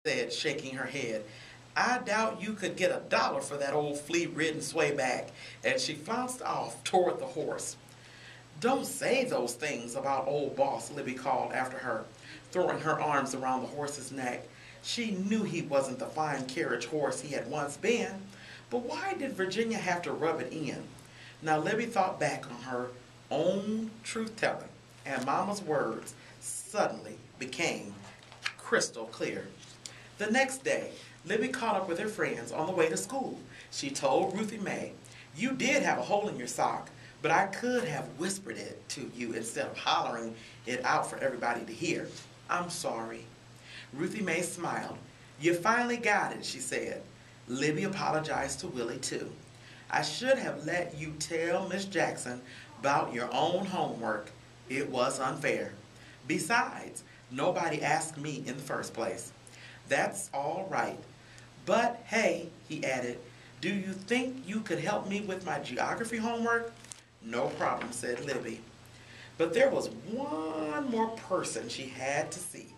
said, shaking her head. I doubt you could get $1 for that old flea-ridden swayback. And she flounced off toward the horse. Don't say those things about old boss, Libby called after her, throwing her arms around the horse's neck. She knew he wasn't the fine carriage horse he had once been, but why did Virginia have to rub it in? Now Libby thought back on her own truth-telling, and Mama's words suddenly became crystal clear. The next day, Libby caught up with her friends on the way to school. She told Ruthie Mae, "You did have a hole in your sock, but I could have whispered it to you instead of hollering it out for everybody to hear. I'm sorry." Ruthie Mae smiled. "You finally got it," she said. Libby apologized to Willie, too. "I should have let you tell Miss Jackson about your own homework. It was unfair. Besides, nobody asked me in the first place." "That's all right. But hey," he added, "do you think you could help me with my geography homework?" "No problem," said Libby. But there was one more person she had to see.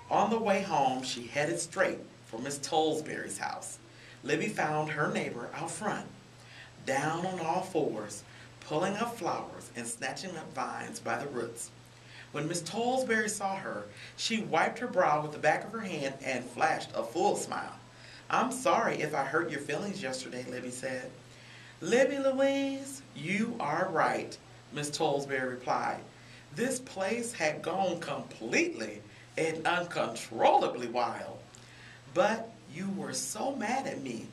On the way home, she headed straight for Miss Tollsbury's house. Libby found her neighbor out front, down on all fours, pulling up flowers and snatching up vines by the roots. When Miss Tollsbury saw her, she wiped her brow with the back of her hand and flashed a full smile. "I'm sorry if I hurt your feelings yesterday," Libby said. "Libby Louise, you are right," Miss Tollsbury replied. "This place had gone completely and uncontrollably wild. But you were so mad at me."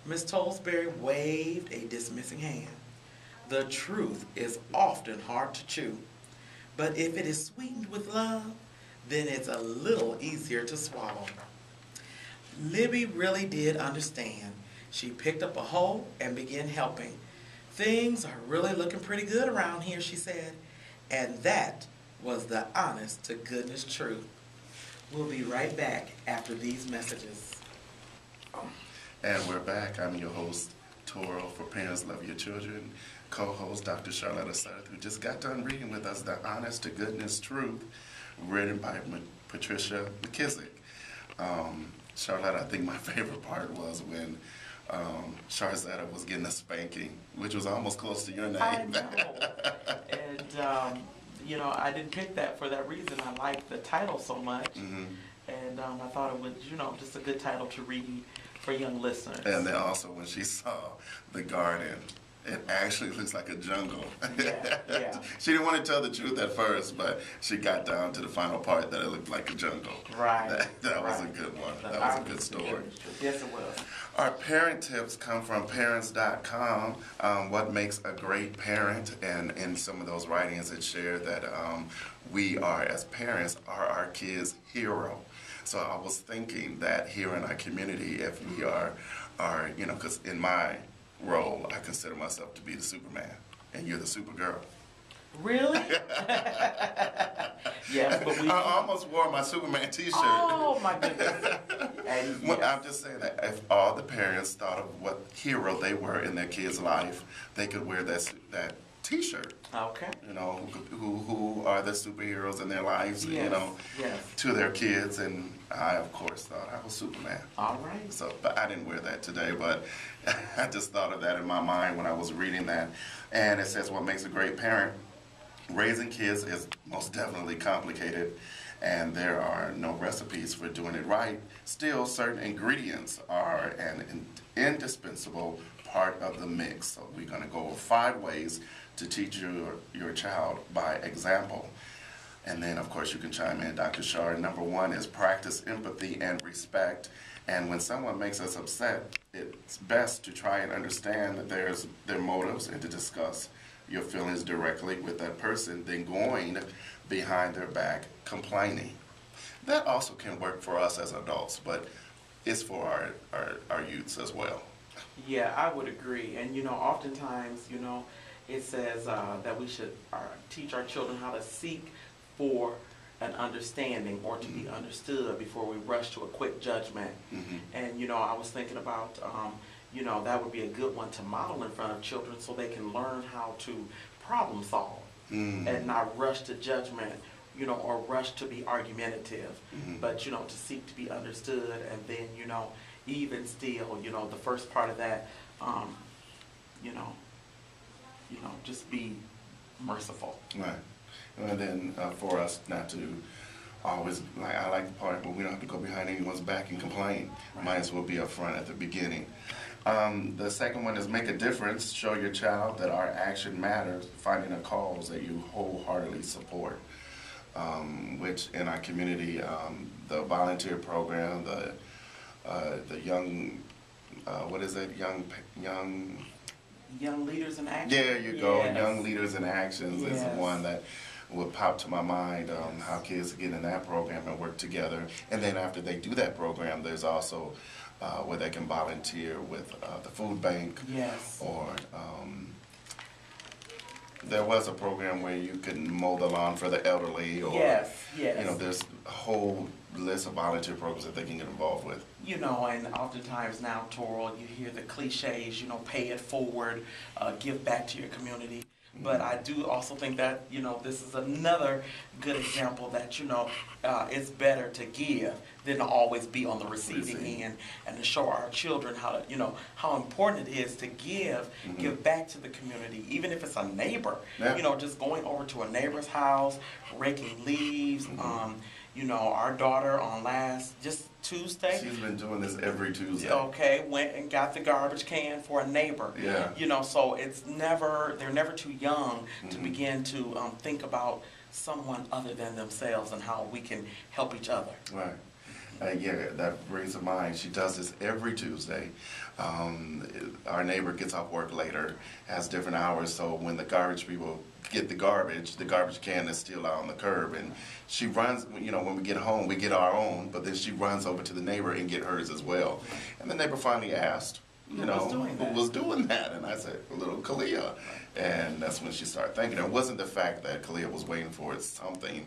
Miss Tollsbury waved a dismissing hand. "The truth is often hard to chew. But if it is sweetened with love, then it's a little easier to swallow." Libby really did understand. She picked up a hoe and began helping. "Things are really looking pretty good around here," she said. And that was the honest to goodness truth. We'll be right back after these messages. And we're back. I'm your host, Toro, for Parents Love Your Children, co-host Dr. Charlotta Sutherth, who just got done reading with us The Honest to Goodness Truth, written by Patricia McKissick. Charlotte, I think my favorite part was when Sharzetta was getting a spanking, which was almost close to your name. I know. And, I didn't pick that for that reason. I like the title so much. Mm-hmm. And I thought it was, just a good title to read for young listeners. And then also when she saw the garden, it actually looks like a jungle. Yeah. She didn't want to tell the truth at first, but she got down to the final part that it looked like a jungle. Right. That was a good one. That was a good story. Yes, it was. Our parent tips come from parents.com. What makes a great parent? And in some of those writings, it shared that we are, as parents, are our kids' hero. So I was thinking that here in our community, if we are because in my role, I consider myself to be the Superman, and you're the Supergirl. Really? Yes, but I almost wore my Superman T-shirt. Oh my goodness! And yes. I'm just saying that if all the parents thought of what hero they were in their kid's life, they could wear that T-shirt. Okay. Who are the superheroes in their lives? Yes. Yes. To their kids, and I of course thought I was Superman. All right. So, but I didn't wear that today, but I just thought of that in my mind when I was reading that. And it says, what makes a great parent? Raising kids is most definitely complicated, and there are no recipes for doing it right. Still, certain ingredients are an indispensable part of the mix. So we're going to go over 5 ways to teach your child by example. And then, of course, you can chime in, Dr. Shar. Number 1 is practice empathy and respect. And when someone makes us upset, it's best to try and understand that their motives and to discuss your feelings directly with that person than going behind their back complaining. That also can work for us as adults, but it's for our youths as well. Yeah, I would agree. And, oftentimes, it says that we should teach our children how to seek for an understanding or to be understood before we rush to a quick judgment. Mm-hmm. And, I was thinking about, that would be a good one to model in front of children so they can learn how to problem solve and not rush to judgment you know, or rush to be argumentative, Mhm. but, you know, to seek to be understood, and then, you know, even still, you know, the first part of that, you know, just be merciful. Right. And then for us not to always, like, I like the part where we don't have to go behind anyone's back and complain. Right. Might as well be up front at the beginning. The second one is make a difference. Show your child that our action matters, finding a cause that you wholeheartedly support. Which in our community, the volunteer program, the young, what is it, Young Leaders in Action. there you go. Yes. Young Leaders in Actions is Yes. one that would pop to my mind, Yes. how kids get in that program and work together. And then after they do that program, there's also where they can volunteer with the food bank, Yes. or there was a program where you could mow the lawn for the elderly, or Yes, yes. you know, there's a whole list of volunteer programs that they can get involved with. You know, and oftentimes now, Toral, you hear the cliches, you know, pay it forward, give back to your community. But I do also think that, you know, this is another good example that, you know, it's better to give than to always be on the receiving end, and to show our children how to, you know, how important it is to give back to the community, even if it's a neighbor. Yeah. You know, just going over to a neighbor's house, raking leaves. You know, our daughter on just Tuesday. She's been doing this every Tuesday. Okay, went and got the garbage can for a neighbor. Yeah. You know, so they're never too young to begin to think about someone other than themselves and how we can help each other. Right. Yeah, that brings to mind. She does this every Tuesday. Our neighbor gets off work later, has different hours, so when the garbage people get the garbage can is still out on the curb, and she runs, you know, when we get home, we get our own, but then she runs over to the neighbor and get hers as well. And the neighbor finally asked, who was doing that? And I said, little Kalia. And that's when she started thinking. It wasn't the fact that Kalia was waiting for something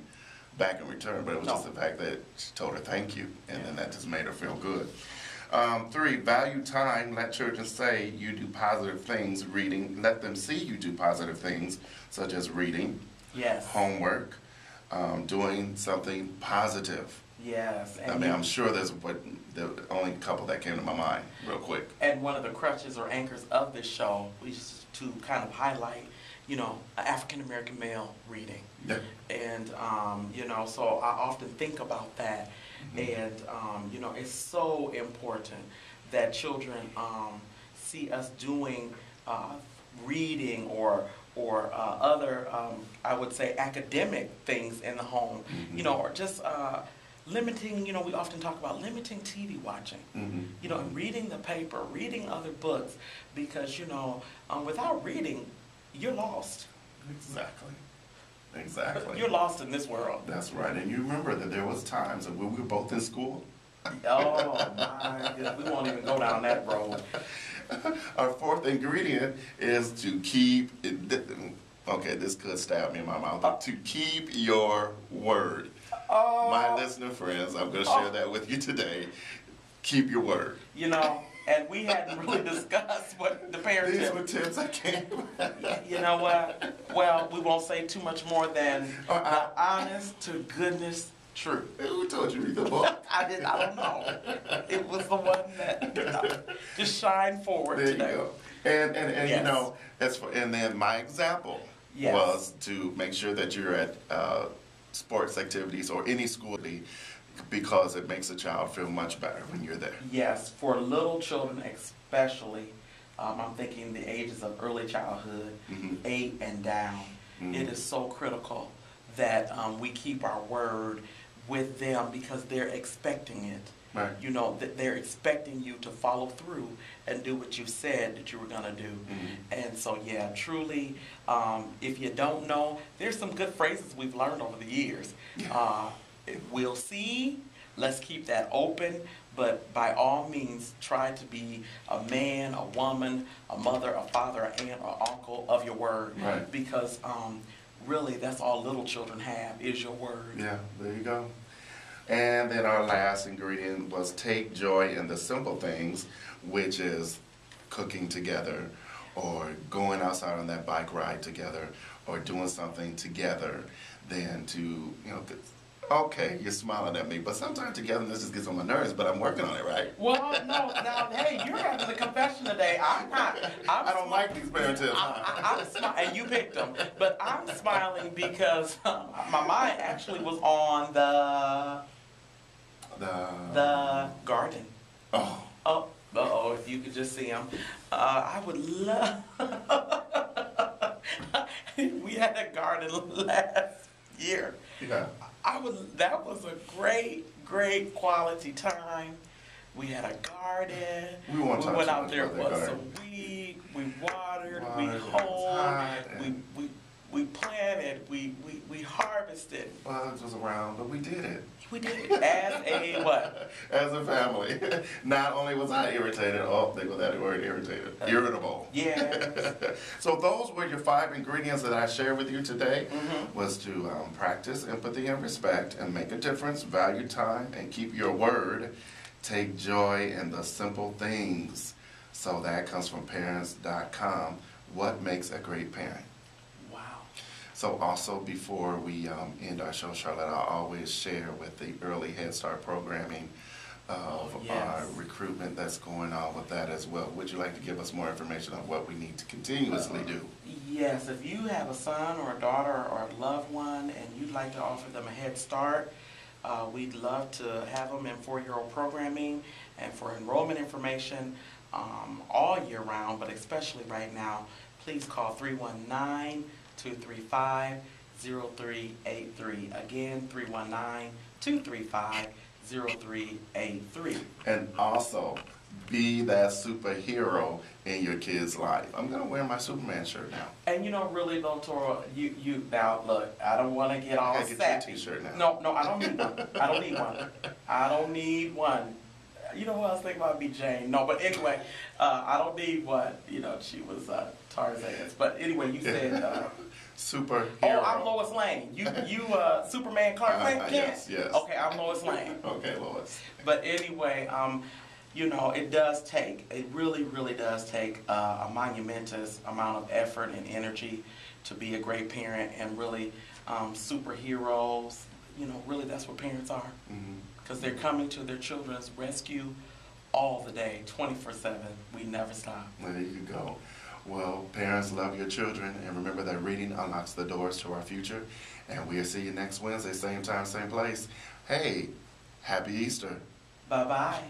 back in return, but it was just the fact that she told her thank you, and then that just made her feel good. 3, value time. Let children say you do positive things, reading. Let them see you do positive things, such as reading, Yes. homework, doing something positive. Yes. And I mean, I'm sure there's the only couple that came to my mind real quick. And one of the crutches or anchors of this show is to kind of highlight, you know, African American male reading. Yeah. And, you know, so I often think about that. And, you know, it's so important that children see us doing reading or other, I would say, academic things in the home, you know, or just limiting, you know, we often talk about limiting TV watching, you know, and reading the paper, reading other books, because, you know, without reading, you're lost. Exactly. You're lost in this world. That's right. And you remember that there was times when we were both in school. Oh my goodness, we won't even go down that road. Our 4th ingredient is to keep, okay, this could stab me in my mouth, to keep your word. My listener friends, I'm going to share that with you today. Keep your word. You know, and we hadn't really discussed what the parents These did. were tips I came You know what? Well, we won't say too much more than the honest to goodness truth. Who told you to read the book? I don't know. It was the one that, you know, just shine forward There today. you go. And Yes. you know, and then my example Yes. was to make sure that you're at sports activities or any school, because it makes a child feel much better when you're there. Yes, for little children especially, I'm thinking the ages of early childhood, 8 and down. It is so critical that we keep our word with them, because they're expecting it. Right. You know, that they're expecting you to follow through and do what you said that you were going to do. And so, yeah, truly, if you don't know, there's some good phrases we've learned over the years. We'll see. Let's keep that open. But by all means, try to be a man, a woman, a mother, a father, an aunt, or uncle of your word. Right. Because really, that's all little children have, is your word. Yeah, there you go. And then our last ingredient was take joy in the simple things, which is cooking together, or going outside on that bike ride together, or doing something together than to, you know, okay, you're smiling at me, but sometimes togetherness just gets on my nerves, but I'm working on it, right? Well, no, now, hey, you're having a confession today. I'm not. I don't like these parent tips. I'm smiling, and you picked them, but I'm smiling because my mind actually was on the garden. Oh. Oh, if you could just see him. I would love. We had a garden last year. Yeah. That was a great quality time. We had a garden. We won't talk went too out much there about that once garden. a week. We watered, we Watered, it was hoed, hot, and- we planted, we harvested. Well, it was around, but we did it. We did it as a what? As a family. Not only was I irritated, oh, they go that word, irritated. Irritable. Yeah. So those were your 5 ingredients that I shared with you today. Mhm. Was to practice empathy and respect and make a difference, value time, and keep your word. Take joy in the simple things. So that comes from parents.com. What makes a great parent? Wow. So also before we end our show, Charlotte, I always share with the early Head Start programming of Yes. our recruitment that's going on with that as well. Would you like to give us more information on what we need to continuously do? Yes, if you have a son or a daughter or a loved one and you'd like to offer them a head start, we'd love to have them in 4-year-old programming and for enrollment information all year round, but especially right now, please call 319-235-0383. Again, 319-235-0383. And also, be that superhero in your kid's life. I'm going to wear my Superman shirt now. And you know, really though, Tora, you now look. I don't want to get all I gotta get sappy. your t-shirt now. No, I don't need one. I don't need one. I don't need one. You know what I was thinking about? Be Jane. No, but anyway, I don't need one. You know, she was Tarzan's. But anyway, you said. Superhero. Oh, I'm Lois Lane. You Superman Clark Kent? Yes. Okay, I'm Lois Lane. Okay, Lois. But anyway, you know, it really does take a monumentous amount of effort and energy to be a great parent, and really superheroes, you know, really that's what parents are. Because they're coming to their children's rescue all the day, 24/7. We never stop. There you go. Well, parents, love your children, and remember that reading unlocks the doors to our future. And we'll see you next Wednesday, same time, same place. Hey, happy Easter. Bye-bye.